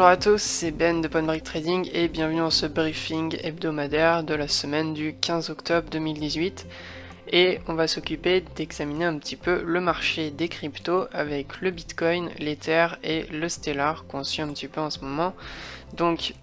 Bonjour à tous, c'est Ben de Point Break Trading et bienvenue dans ce briefing hebdomadaire de la semaine du 15 octobre 2018. Et on va s'occuper d'examiner un petit peu le marché des cryptos avec le Bitcoin, l'Ether et le Stellar qu'on suit un petit peu en ce moment. Donc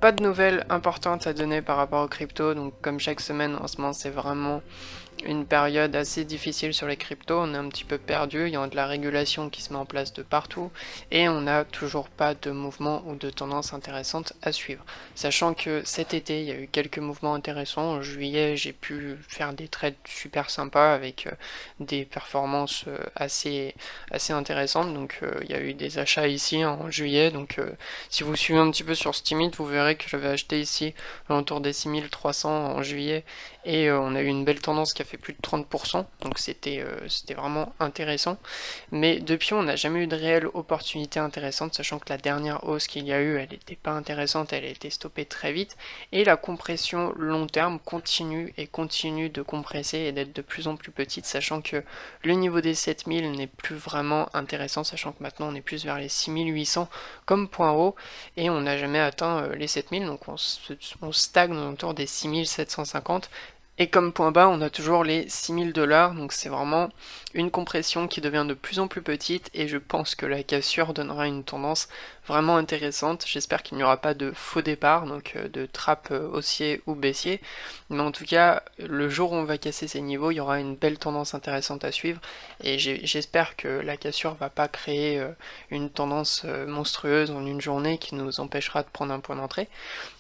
pas de nouvelles importantes à donner par rapport aux cryptos, donc comme chaque semaine en ce moment c'est vraiment une période assez difficile sur les cryptos, on est un petit peu perdu, il y a de la régulation qui se met en place de partout et on n'a toujours pas de mouvement ou de tendance intéressante à suivre. Sachant que cet été il y a eu quelques mouvements intéressants, en juillet j'ai pu faire des trades super sympas avec des performances assez intéressantes, donc il y a eu des achats ici en juillet, donc si vous suivez un petit peu sur Steemit vous verrez que j'avais acheté ici autour des 6300 en juillet et on a eu une belle tendance qui a fait plus de 30%, donc c'était vraiment intéressant. Mais depuis, on n'a jamais eu de réelle opportunité intéressante, sachant que la dernière hausse qu'il y a eu, elle n'était pas intéressante, elle a été stoppée très vite. Et la compression long terme continue et continue de compresser et d'être de plus en plus petite, sachant que le niveau des 7000 n'est plus vraiment intéressant, sachant que maintenant on est plus vers les 6800 comme point haut, et on n'a jamais atteint les 7000, donc on stagne autour des 6750. Et comme point bas, on a toujours les 6000 $, donc c'est vraiment une compression qui devient de plus en plus petite et je pense que la cassure donnera une tendance vraiment intéressante. J'espère qu'il n'y aura pas de faux départ, donc de trappe haussier ou baissier, mais en tout cas, le jour où on va casser ces niveaux, il y aura une belle tendance intéressante à suivre et j'espère que la cassure va pas créer une tendance monstrueuse en une journée qui nous empêchera de prendre un point d'entrée,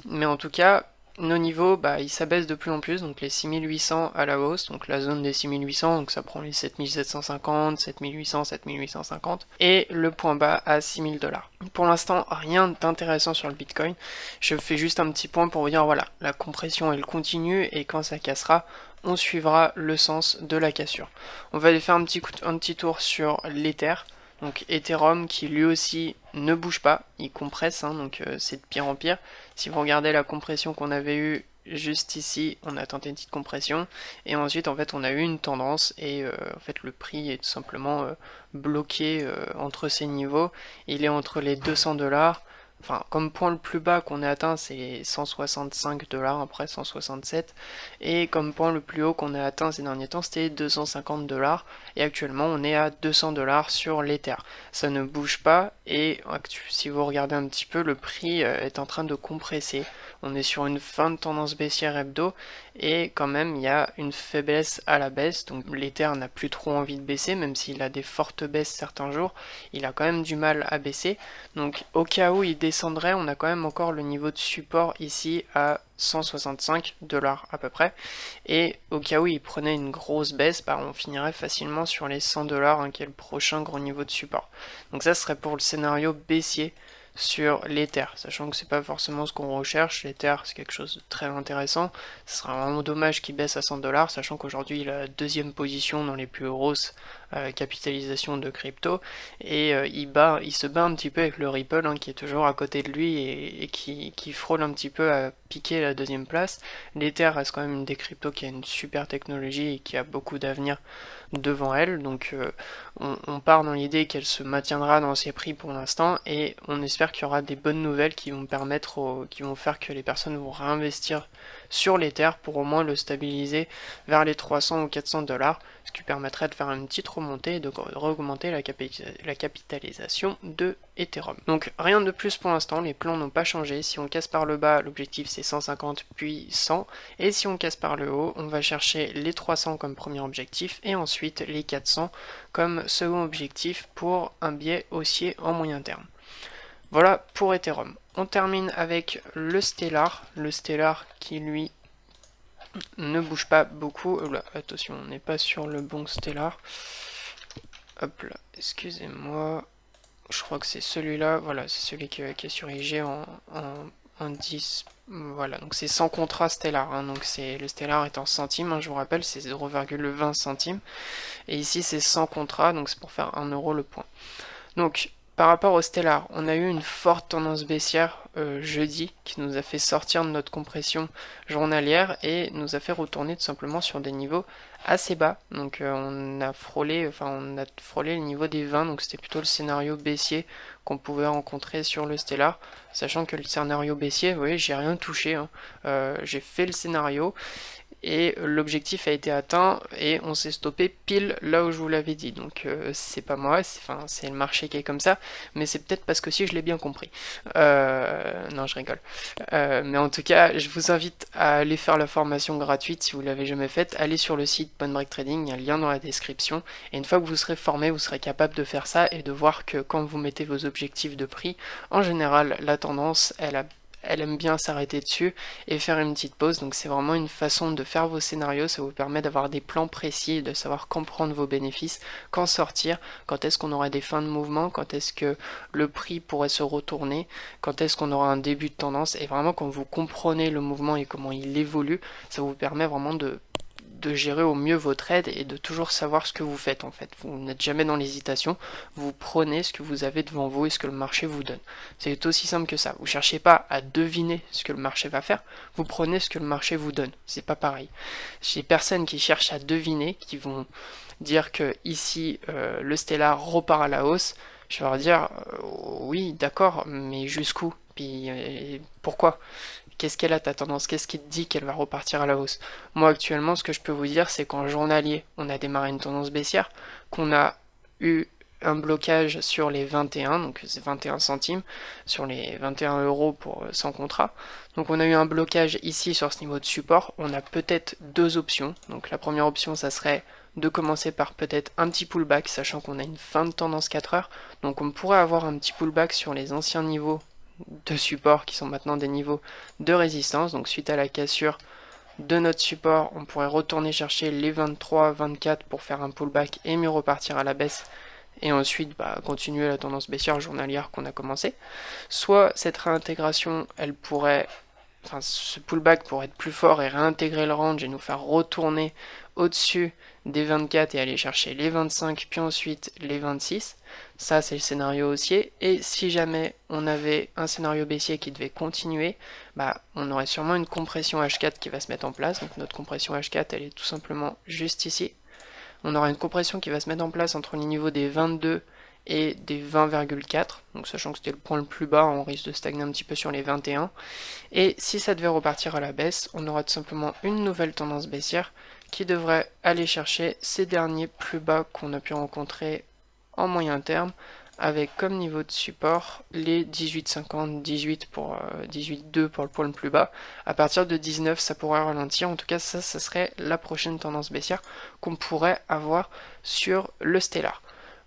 mais en tout cas, nos niveaux, ils s'abaissent de plus en plus, donc les 6800 à la hausse, donc la zone des 6800, donc ça prend les 7750, 7800, 7850, et le point bas à 6000 $. Pour l'instant, rien d'intéressant sur le Bitcoin, je fais juste un petit point pour vous dire, voilà, la compression elle continue, et quand ça cassera, on suivra le sens de la cassure. On va aller faire un petit tour sur l'Ether. Donc Ethereum qui lui aussi ne bouge pas, il compresse, donc c'est de pire en pire. Si vous regardez la compression qu'on avait eue juste ici, on a tenté une petite compression, et ensuite en fait on a eu une tendance, et en fait le prix est tout simplement bloqué entre ces niveaux. Il est entre les 200 $, enfin comme point le plus bas qu'on ait atteint c'est 165 $, après 167, et comme point le plus haut qu'on a atteint ces derniers temps c'était 250 $, et actuellement on est à 200 $ sur l'Ether. Ça ne bouge pas, et si vous regardez un petit peu, le prix est en train de compresser. On est sur une fin de tendance baissière hebdo, et quand même il y a une faiblesse à la baisse, donc l'Ether n'a plus trop envie de baisser, même s'il a des fortes baisses certains jours, il a quand même du mal à baisser, donc au cas où il descendrait, on a quand même encore le niveau de support ici à 165 $ à peu près, et au cas où il prenait une grosse baisse, on finirait facilement sur les 100 $, qui est le prochain gros niveau de support. Donc ça serait pour le scénario baissier sur l'Ether, sachant que c'est pas forcément ce qu'on recherche. L'Ether c'est quelque chose de très intéressant, ce serait vraiment dommage qu'il baisse à 100 $, sachant qu'aujourd'hui il a la deuxième position dans les plus grosses capitalisations de crypto, et il se bat un petit peu avec le Ripple, qui est toujours à côté de lui et qui frôle un petit peu à piquer la deuxième place. L'Ether reste quand même une des cryptos qui a une super technologie et qui a beaucoup d'avenir devant elle, donc on part dans l'idée qu'elle se maintiendra dans ses prix pour l'instant, et on espère qu'il y aura des bonnes nouvelles qui vont qui vont faire que les personnes vont réinvestir sur l'Ether pour au moins le stabiliser vers les 300 ou 400 $, ce qui permettrait de faire une petite remontée et de augmenter la capitalisation de Ethereum. Donc rien de plus pour l'instant, les plans n'ont pas changé. Si on casse par le bas, l'objectif c'est 150 puis 100, et si on casse par le haut, on va chercher les 300 comme premier objectif et ensuite les 400 comme second objectif pour un biais haussier en moyen terme. Voilà pour Ethereum. On termine avec le Stellar qui lui ne bouge pas beaucoup. Oula, attention, on n'est pas sur le bon Stellar. Hop là, excusez-moi. Je crois que c'est celui-là. Voilà, c'est celui qui est sur IG en 10. Voilà, donc c'est sans contrat Stellar. Donc le Stellar est en centimes, je vous rappelle, c'est 0,20 centimes. Et ici, c'est sans contrat, donc c'est pour faire 1 € le point. Donc, par rapport au Stellar, on a eu une forte tendance baissière jeudi qui nous a fait sortir de notre compression journalière et nous a fait retourner tout simplement sur des niveaux assez bas. Donc on a frôlé le niveau des 20, donc c'était plutôt le scénario baissier qu'on pouvait rencontrer sur le Stellar, sachant que le scénario baissier, vous voyez, j'ai rien touché, hein. J'ai fait le scénario et l'objectif a été atteint et on s'est stoppé pile là où je vous l'avais dit. Donc c'est pas moi, c'est le marché qui est comme ça, mais c'est peut-être parce que si je l'ai bien compris. Non, je rigole. Mais en tout cas, je vous invite à aller faire la formation gratuite si vous l'avez jamais faite. Allez sur le site Point Break Trading, il y a le lien dans la description. Et une fois que vous serez formé, vous serez capable de faire ça et de voir que quand vous mettez vos objectifs de prix, en général, la tendance, elle aime bien s'arrêter dessus et faire une petite pause. Donc c'est vraiment une façon de faire vos scénarios, ça vous permet d'avoir des plans précis, de savoir quand prendre vos bénéfices, quand sortir, quand est-ce qu'on aura des fins de mouvement, quand est-ce que le prix pourrait se retourner, quand est-ce qu'on aura un début de tendance. Et vraiment quand vous comprenez le mouvement et comment il évolue, ça vous permet vraiment de gérer au mieux vos trades et de toujours savoir ce que vous faites en fait. Vous n'êtes jamais dans l'hésitation, vous prenez ce que vous avez devant vous et ce que le marché vous donne. C'est aussi simple que ça. Vous cherchez pas à deviner ce que le marché va faire, vous prenez ce que le marché vous donne. C'est pas pareil. J'ai personnes qui cherchent à deviner, qui vont dire que ici le Stellar repart à la hausse. Je vais leur dire oui d'accord, mais jusqu'où? Puis pourquoi? Qu'est-ce qu'elle a ta tendance? Qu'est-ce qui te dit qu'elle va repartir à la hausse? Moi actuellement, ce que je peux vous dire, c'est qu'en journalier, on a démarré une tendance baissière, qu'on a eu un blocage sur les 21, donc c'est 21 centimes, sur les 21 euros pour 100 contrats. Donc on a eu un blocage ici sur ce niveau de support. On a peut-être deux options. Donc la première option, ça serait de commencer par peut-être un petit pullback, sachant qu'on a une fin de tendance 4 heures. Donc on pourrait avoir un petit pullback sur les anciens niveaux de support qui sont maintenant des niveaux de résistance. Donc suite à la cassure de notre support, on pourrait retourner chercher les 23, 24 pour faire un pullback et mieux repartir à la baisse et ensuite continuer la tendance baissière journalière qu'on a commencé. Soit cette réintégration, ce pullback pourrait être plus fort et réintégrer le range et nous faire retourner au-dessus des 24 et aller chercher les 25 puis ensuite les 26. Ça c'est le scénario haussier. Et si jamais on avait un scénario baissier qui devait continuer, on aurait sûrement une compression H4 qui va se mettre en place. Donc notre compression H4 elle est tout simplement juste ici. On aura une compression qui va se mettre en place entre les niveaux des 22 et des 20,4, donc sachant que c'était le point le plus bas, on risque de stagner un petit peu sur les 21, et si ça devait repartir à la baisse, on aura tout simplement une nouvelle tendance baissière qui devrait aller chercher ces derniers plus bas qu'on a pu rencontrer en moyen terme, avec comme niveau de support les 18,50, 18 pour 18,2 pour le point le plus bas. À partir de 19, ça pourrait ralentir. En tout cas, ça serait la prochaine tendance baissière qu'on pourrait avoir sur le Stellar.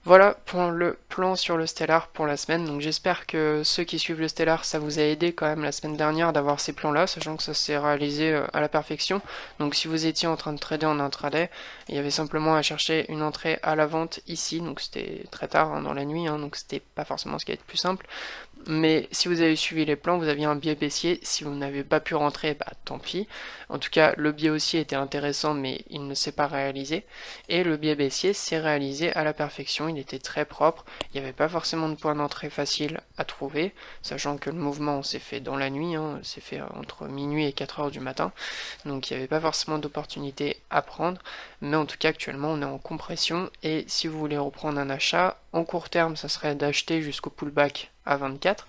Voilà pour le plan sur le Stellar pour la semaine. Donc j'espère que ceux qui suivent le Stellar, ça vous a aidé quand même la semaine dernière d'avoir ces plans là, sachant que ça s'est réalisé à la perfection. Donc si vous étiez en train de trader en intraday, il y avait simplement à chercher une entrée à la vente ici, donc c'était très tard dans la nuit, donc c'était pas forcément ce qui est le plus simple. Mais si vous avez suivi les plans, vous aviez un biais baissier. Si vous n'avez pas pu rentrer, tant pis. En tout cas, le biais haussier était intéressant, mais il ne s'est pas réalisé. Et le biais baissier s'est réalisé à la perfection. Il était très propre. Il n'y avait pas forcément de point d'entrée facile à trouver, sachant que le mouvement s'est fait dans la nuit. S'est fait entre minuit et 4 heures du matin. Donc il n'y avait pas forcément d'opportunité à prendre. Mais en tout cas, actuellement, on est en compression. Et si vous voulez reprendre un achat, en court terme, ça serait d'acheter jusqu'au pullback à 24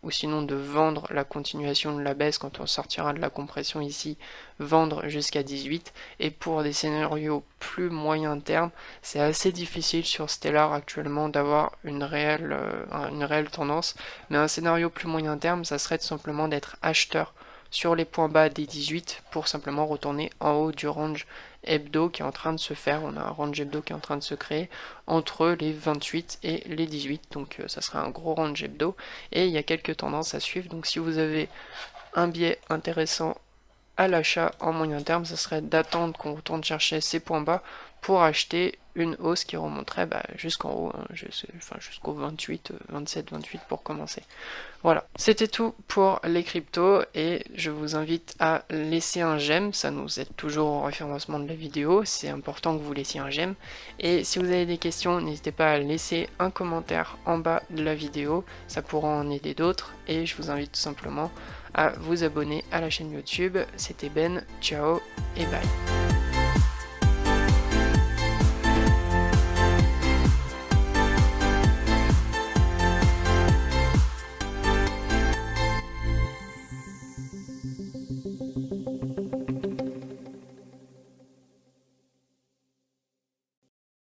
ou sinon de vendre la continuation de la baisse quand on sortira de la compression ici, vendre jusqu'à 18. Et pour des scénarios plus moyen terme, c'est assez difficile sur Stellar actuellement d'avoir une réelle tendance, mais un scénario plus moyen terme, ça serait tout simplement d'être acheteur sur les points bas des 18 pour simplement retourner en haut du range hebdo qui est en train de se faire. On a un range hebdo qui est en train de se créer entre les 28 et les 18, donc ça serait un gros range hebdo et il y a quelques tendances à suivre. Donc si vous avez un biais intéressant à l'achat en moyen terme, ça serait d'attendre qu'on retourne chercher ces points bas pour acheter une hausse qui remonterait jusqu'en haut, hein, jusqu'au 28, 27, 28 pour commencer. Voilà, c'était tout pour les cryptos et je vous invite à laisser un j'aime, ça nous aide toujours au référencement de la vidéo, c'est important que vous laissiez un j'aime. Et si vous avez des questions, n'hésitez pas à laisser un commentaire en bas de la vidéo, ça pourra en aider d'autres et je vous invite tout simplement à vous abonner à la chaîne YouTube. C'était Ben, ciao et bye.